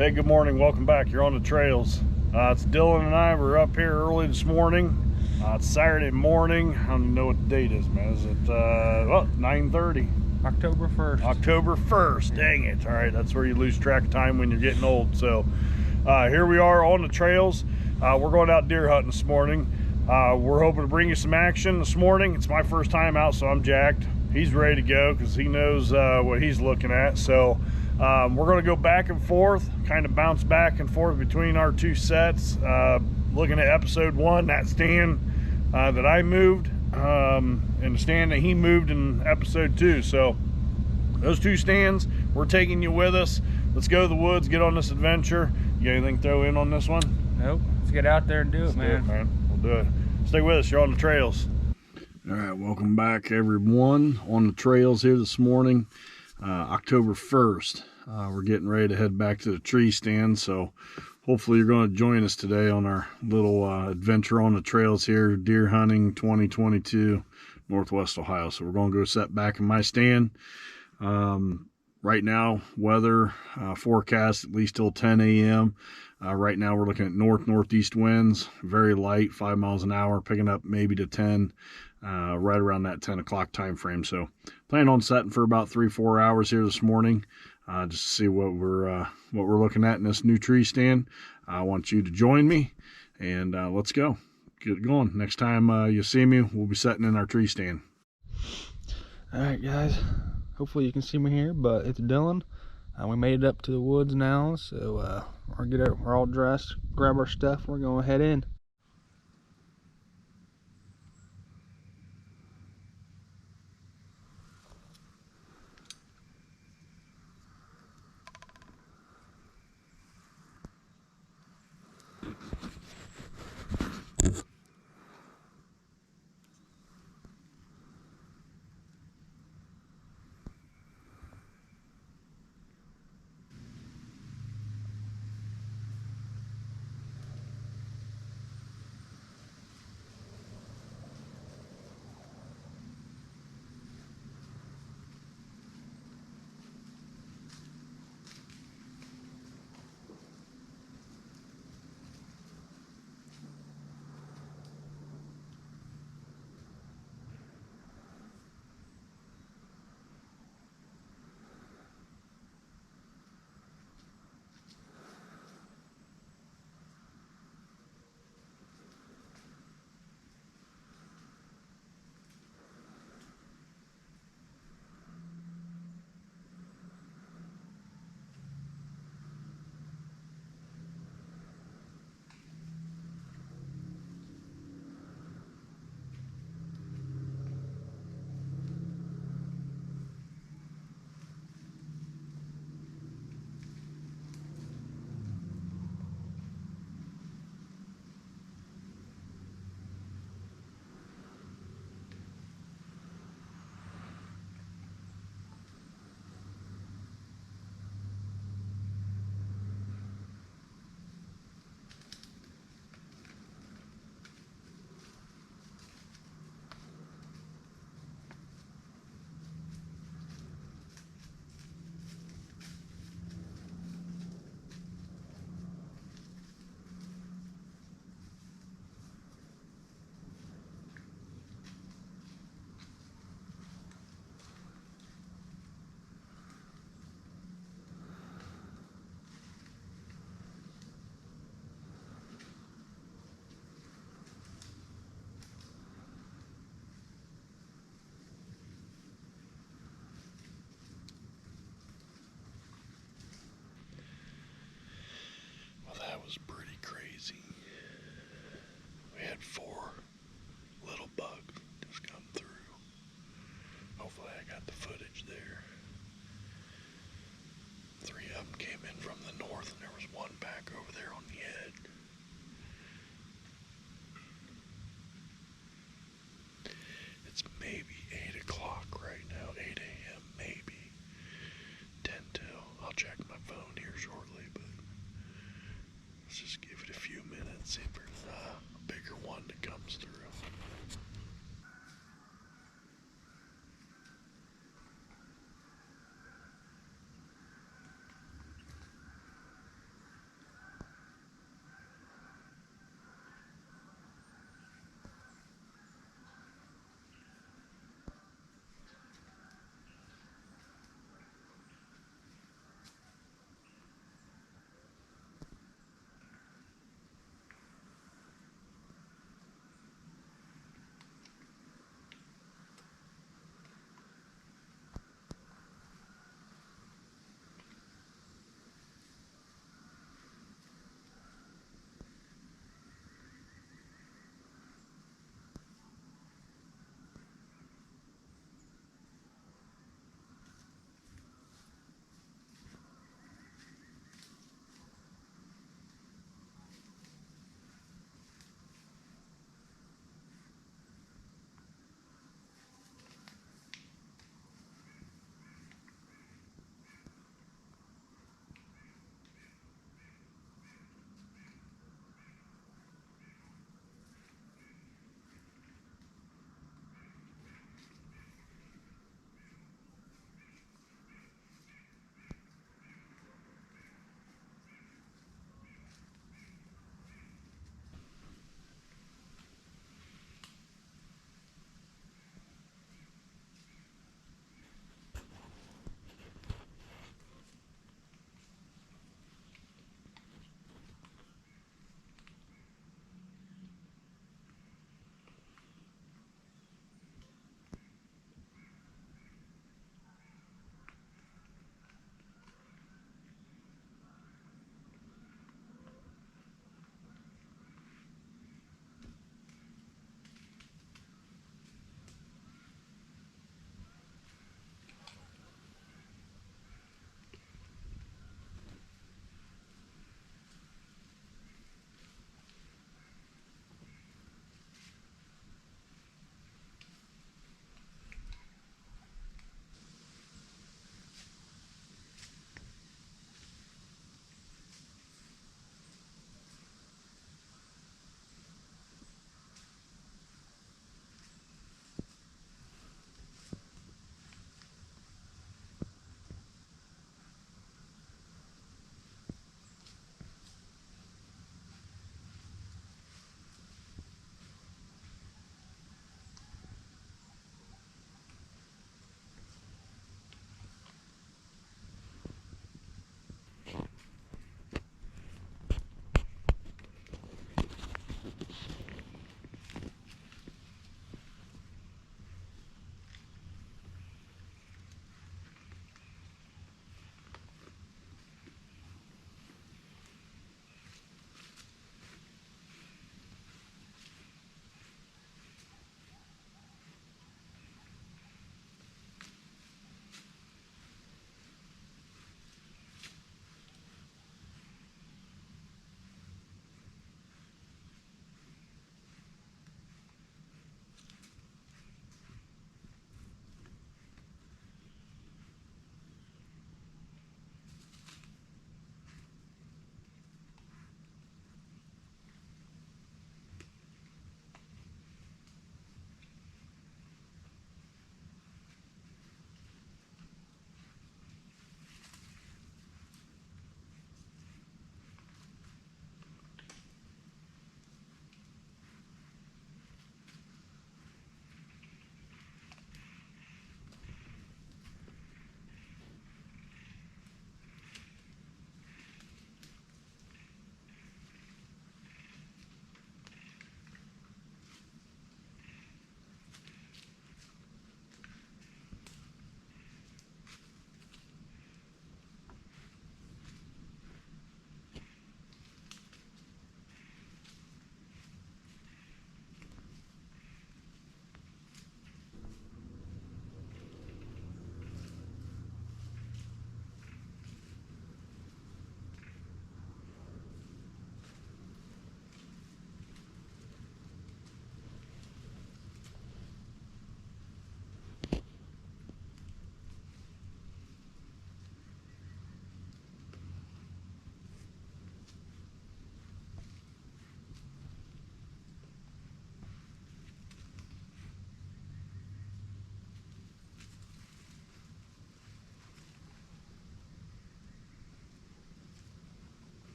Hey, good morning. Welcome back. You're on the trails. It's Dylan and I. We're up here early this morning. It's Saturday morning. I don't even know what the date is, man. Is it, 9:30? October 1st. October 1st. Dang it. All right, that's where you lose track of time when you're getting old. So here we are on the trails. We're going out deer hunting this morning. We're hoping to bring you some action this morning. It's my first time out, so I'm jacked. He's ready to go because he knows what he's looking at. So we're going to go back and forth, kind of bounce back and forth between our two sets. Looking at episode 1, that stand that I moved, and the stand that he moved in episode 2. So those two stands, we're taking you with us. Let's go to the woods, get on this adventure. You got anything to throw in on this one? Nope. Let's get out there and do it, man. We'll do it. Stay with us. You're on the trails. All right, welcome back, everyone, on the trails here this morning. October 1st. We're getting ready to head back to the tree stand, so hopefully you're going to join us today on our little adventure on the trails here, deer hunting 2022, Northwest Ohio. So we're going to go set back in my stand. Right now, weather forecast at least till 10 a.m. Right now we're looking at northeast winds, very light, 5 miles an hour, picking up maybe to 10, right around that 10 o'clock time frame. So plan on setting for about 3-4 hours here this morning, just to see what we're looking at in this new tree stand. I want you to join me, and let's go. Get it going. Next time you see me, we'll be setting in our tree stand. All right, guys. Hopefully you can see me here, but it's Dylan. We made it up to the woods now, so we're all dressed, grab our stuff, we're going to head in. That was pretty crazy. We had 4 little bugs just come through. Hopefully I got the footage there. 3 of them came in from the north, and there was 1 back over there on the edge. It's maybe 8 o'clock right now, 8 a.m. maybe. 10 till. I'll check my phone here shortly, but let's just give it a few minutes, see if there's a bigger one that comes through.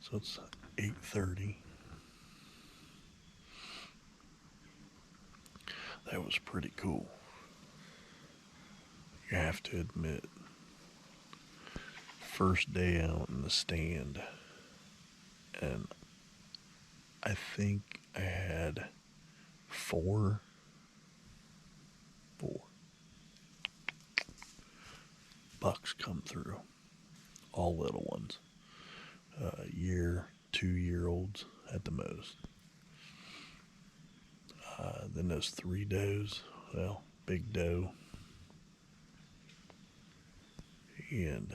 So it's 8:30. That was pretty cool. You have to admit, first day out in the stand, and I think I had four bucks come through, all little ones, year, 2-year-olds at the most. Then those 3 does, well, big doe, and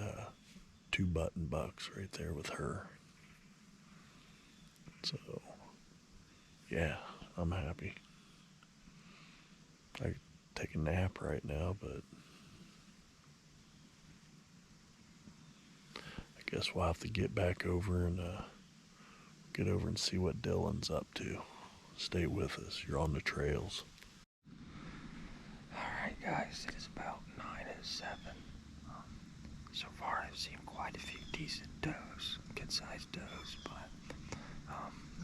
2 button bucks right there with her. So, yeah, I'm happy. I could take a nap right now, but I guess we'll have to get back over and see what Dylan's up to. Stay with us. You're on the trails. Alright guys, it is about 9:07. So far I've seen quite a few decent does, good sized does, but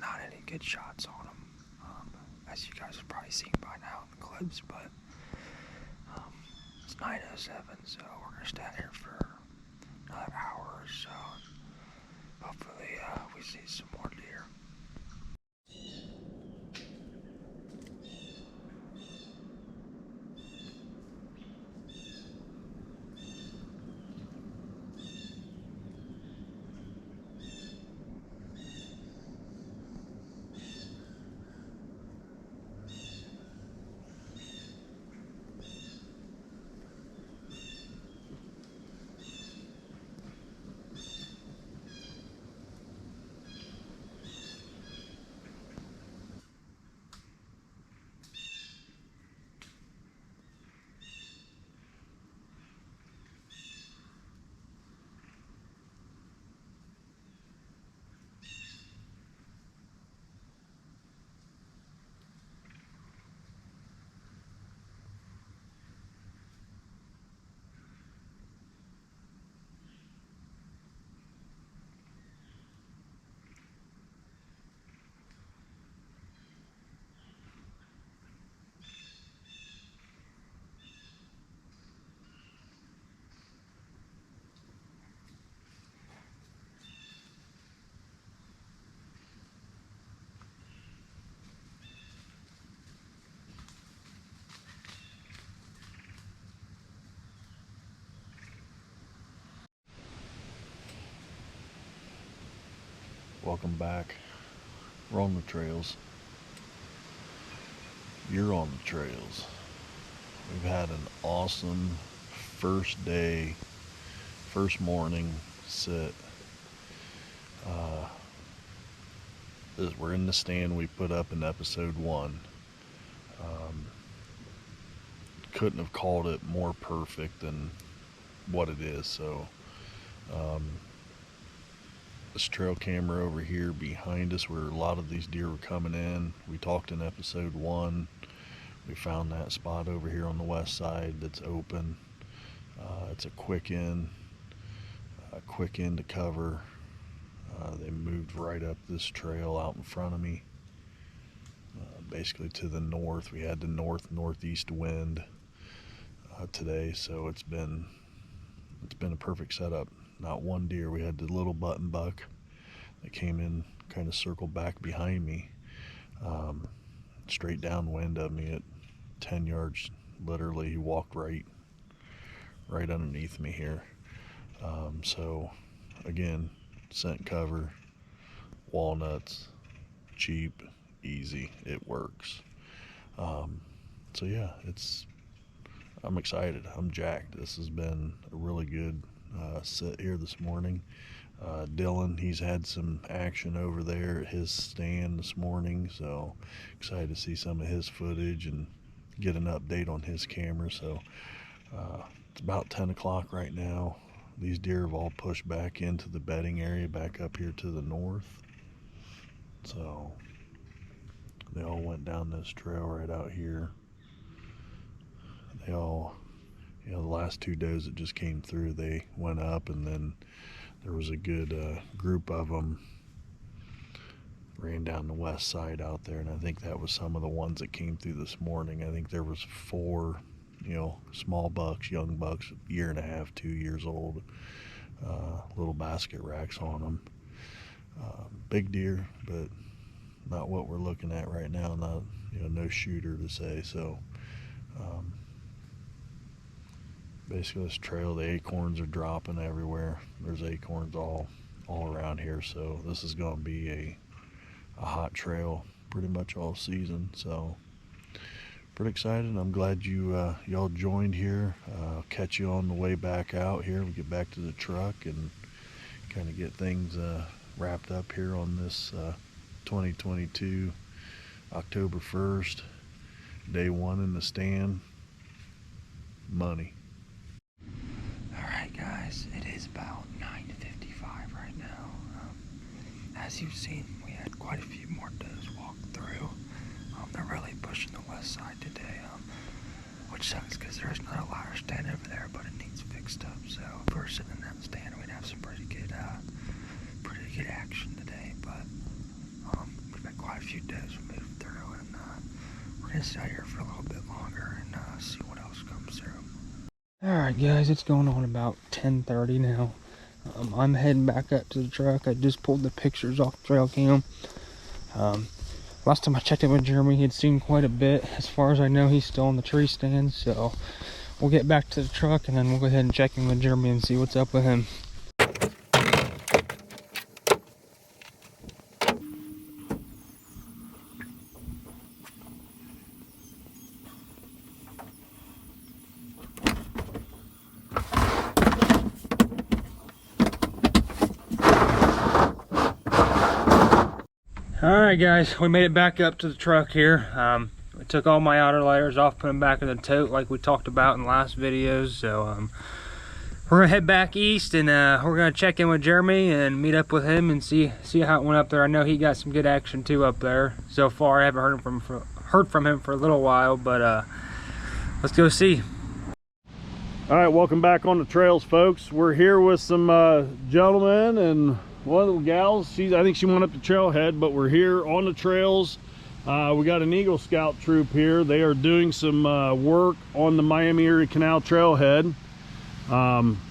not any good shots on them. As you guys have probably seen by now in the clips, but it's 9:07, so we're going to stay out here for another hour or so. Hopefully we see some more deer. Welcome back. We're on the trails. You're on the trails. We've had an awesome first day, first morning sit. We're in the stand we put up in episode 1. Couldn't have called it more perfect than what it is. So this trail camera over here behind us where a lot of these deer were coming in, we talked in episode 1. We found that spot over here on the west side that's open. It's a quick in to cover. They moved right up this trail out in front of me, basically to the north. We had the northeast wind today, so it's been a perfect setup. Not one deer. We had the little button buck that came in, kind of circled back behind me, straight downwind of me at 10 yards. Literally, he walked right underneath me here. So again, scent cover, walnuts, cheap, easy, it works. So yeah, I'm excited. I'm jacked. This has been a really good sit here this morning. Dylan, he's had some action over there at his stand this morning, so excited to see some of his footage and get an update on his camera. So it's about 10 o'clock right now. These deer have all pushed back into the bedding area back up here to the north. So they all went down this trail right out here. They all, the last 2 does that just came through, they went up, and then there was a good group of them ran down the west side out there, and I think that was some of the ones that came through this morning. I think there was 4, small bucks, young bucks, 1.5, 2 years old, little basket racks on them. Big deer, but not what we're looking at right now. Not, no shooter to say. So basically this trail, the acorns are dropping everywhere. There's acorns all around here, so this is going to be a hot trail pretty much all season. So pretty excited. I'm glad y'all joined here. I'll catch you on the way back out here. We get back to the truck and kind of get things wrapped up here on this 2022 October 1st, day 1 in the stand. Money. Alright guys, it is about 9:55 right now. As you've seen, we had quite a few more does walk through. They're really pushing the west side today, which sucks because there's not a ladder stand over there, but it needs fixed up. So if we were sitting in that stand, we'd have some pretty good action today. But we've got quite a few does we moved through, and we're gonna sit out here for a little bit longer and see what else comes through. Alright guys, it's going on about 10:30 now. I'm heading back up to the truck. I just pulled the pictures off trail cam. Last time I checked in with Jeremy, he had seen quite a bit. As far as I know, he's still on the tree stand, so we'll get back to the truck and then we'll go ahead and check in with Jeremy and see what's up with him. Alright guys, we made it back up to the truck here. We took all my outer layers off, put them back in the tote like we talked about in the last videos. So we're gonna head back east and we're gonna check in with Jeremy and meet up with him and see how it went up there. I know he got some good action too up there so far. I haven't heard from him for a little while, but let's go see. All right, welcome back on the trails, folks. We're here with some gentlemen and one of the gals. I think she went up the trailhead, but we're here on the trails. We got an Eagle Scout troop here. They are doing some work on the Miami-Erie Canal trailhead.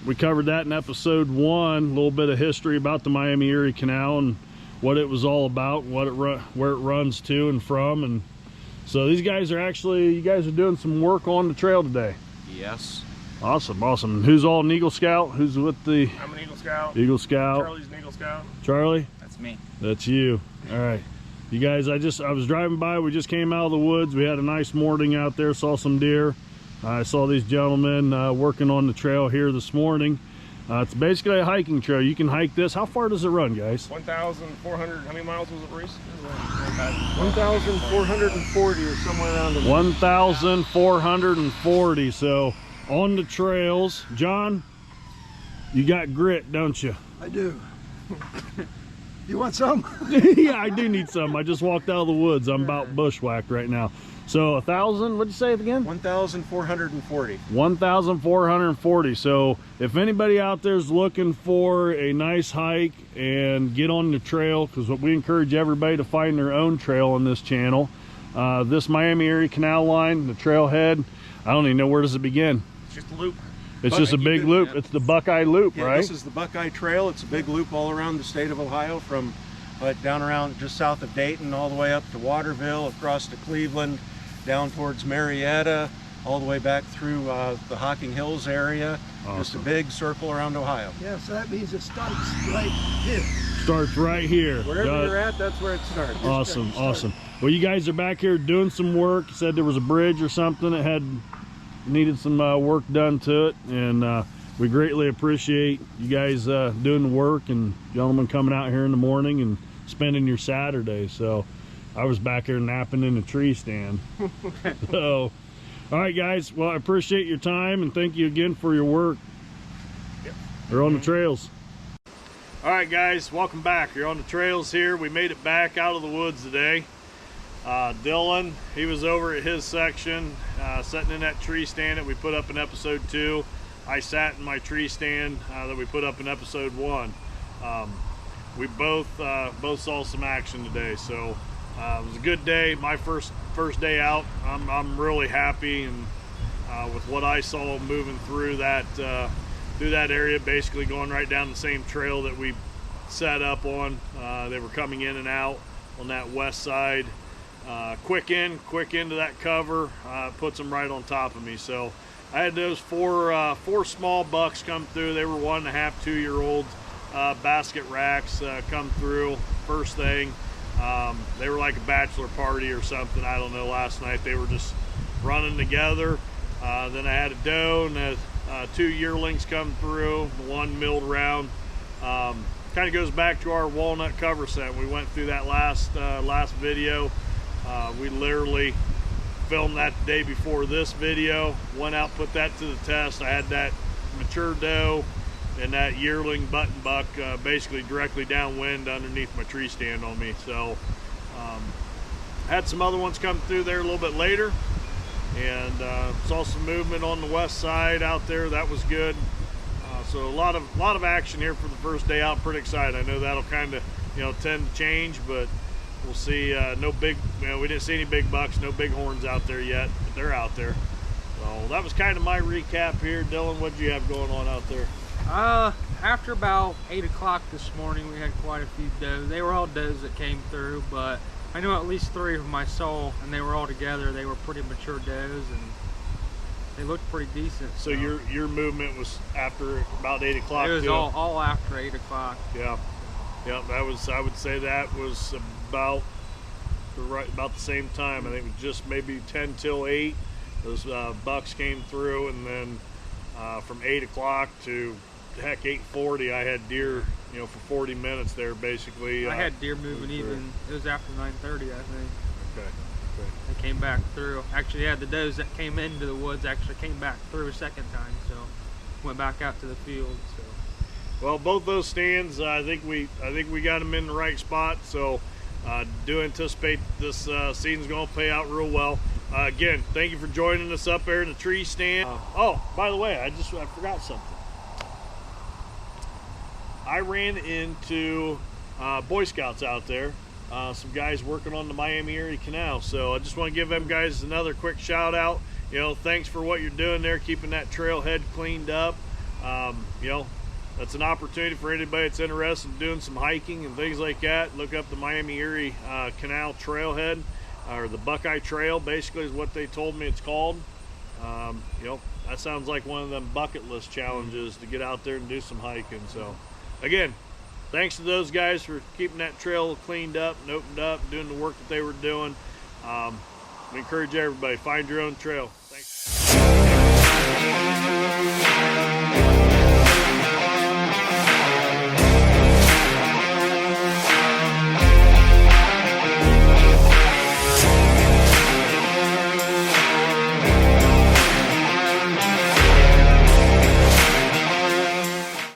We covered that in episode 1, a little bit of history about the Miami-Erie Canal and what it was all about, where it runs to and from. And so these guys are you guys are doing some work on the trail today. Yes. Awesome. And who's all an Eagle Scout? Who's with the... I'm an Eagle Scout. Eagle Scout. Charlie's an Eagle Scout. Charlie? That's me. That's you. All right. You guys, I was driving by. We just came out of the woods. We had a nice morning out there. Saw some deer. I saw these gentlemen working on the trail here this morning. It's basically a hiking trail. You can hike this. How far does it run, guys? 1,400. How many miles was it, Reese? 1,440 or somewhere around there. 1,440. So on the trails, John, you got grit, don't you? I do. You want some? Yeah, I do need some. I just walked out of the woods. I'm about bushwhacked right now. So 1,000, what'd you say it again? 1,440. 1,440. So if anybody out there is looking for a nice hike and get on the trail, because we encourage everybody to find their own trail on this channel. This Miami-Erie Canal line, the trailhead, I don't even know where does it begin. It's just a loop. It's just a big loop. Yeah. It's the Buckeye Loop, yeah, right? This is the Buckeye Trail. It's a big loop all around the state of Ohio, from down around just south of Dayton, all the way up to Waterville, across to Cleveland, down towards Marietta, all the way back through the Hocking Hills area. Awesome. Just a big circle around Ohio. Yeah, so that means it starts right here. Starts right here. Wherever you're at, that's where it starts. Awesome. Well, you guys are back here doing some work. You said there was a bridge or something that needed some work done to it, and we greatly appreciate you guys doing the work, and gentlemen coming out here in the morning and spending your Saturday. So I was back here napping in the tree stand. So all right guys, well, I appreciate your time and thank you again for your work. Yep. We're on the trails. All right guys, welcome back. You're on the trails here. We made it back out of the woods today. Dylan, he was over at his section, sitting in that tree stand that we put up in episode 2. I sat in my tree stand that we put up in episode 1. we both saw some action today. So it was a good day. My first day out. I'm really happy, and with what I saw moving through that area, basically going right down the same trail that we set up on. They were coming in and out on that west side. Quick into that cover, puts them right on top of me. So I had those four small bucks come through. They were 1.5, 2-year-old basket racks come through first thing. They were like a bachelor party or something. I don't know. Last night they were just running together. Then I had a doe and 2 yearlings come through. One milled around. Kind of goes back to our walnut cover set. We went through that last video. We literally filmed that the day before this video. Went out, put that to the test. I had that mature doe and that yearling button buck basically directly downwind underneath my tree stand on me. So had some other ones come through there a little bit later, and saw some movement on the west side out there. That was good. So a lot of action here for the first day out. Pretty excited. I know that'll kind of tend to change, but we'll see. No big, we didn't see any big bucks, no big horns out there yet, but they're out there. So that was kind of my recap here. Dylan, what did you have going on out there? After about 8 o'clock this morning, we had quite a few does. They were all does that came through, but I know at least 3 of them I saw, and they were all together. They were pretty mature does, and they looked pretty decent. So your movement was after about 8 o'clock. It was all after 8 o'clock. Yeah, that was, I would say that was about the same time. I think it was just maybe 10 till 8. Those bucks came through, and then from 8 o'clock to heck 8:40, I had deer, for 40 minutes there basically. I had deer moving even. It was after 9:30, I think. Okay. They came back through. Actually, the does that came into the woods actually came back through a second time, so went back out to the field. So. Well, both those stands, I think we got them in the right spot. So do anticipate this season's going to pay out real well. Again, thank you for joining us up there in the tree stand. Oh, by the way, I forgot something. I ran into Boy Scouts out there. Some guys working on the Miami-Erie Canal. So I just want to give them guys another quick shout out. Thanks for what you're doing there, keeping that trailhead cleaned up. That's an opportunity for anybody that's interested in doing some hiking and things like that. Look up the Miami-Erie Canal trailhead, or the Buckeye Trail, basically is what they told me it's called. That sounds like one of them bucket list challenges to get out there and do some hiking. So again, thanks to those guys for keeping that trail cleaned up and opened up, doing the work that they were doing. We encourage everybody, find your own trail. Thanks.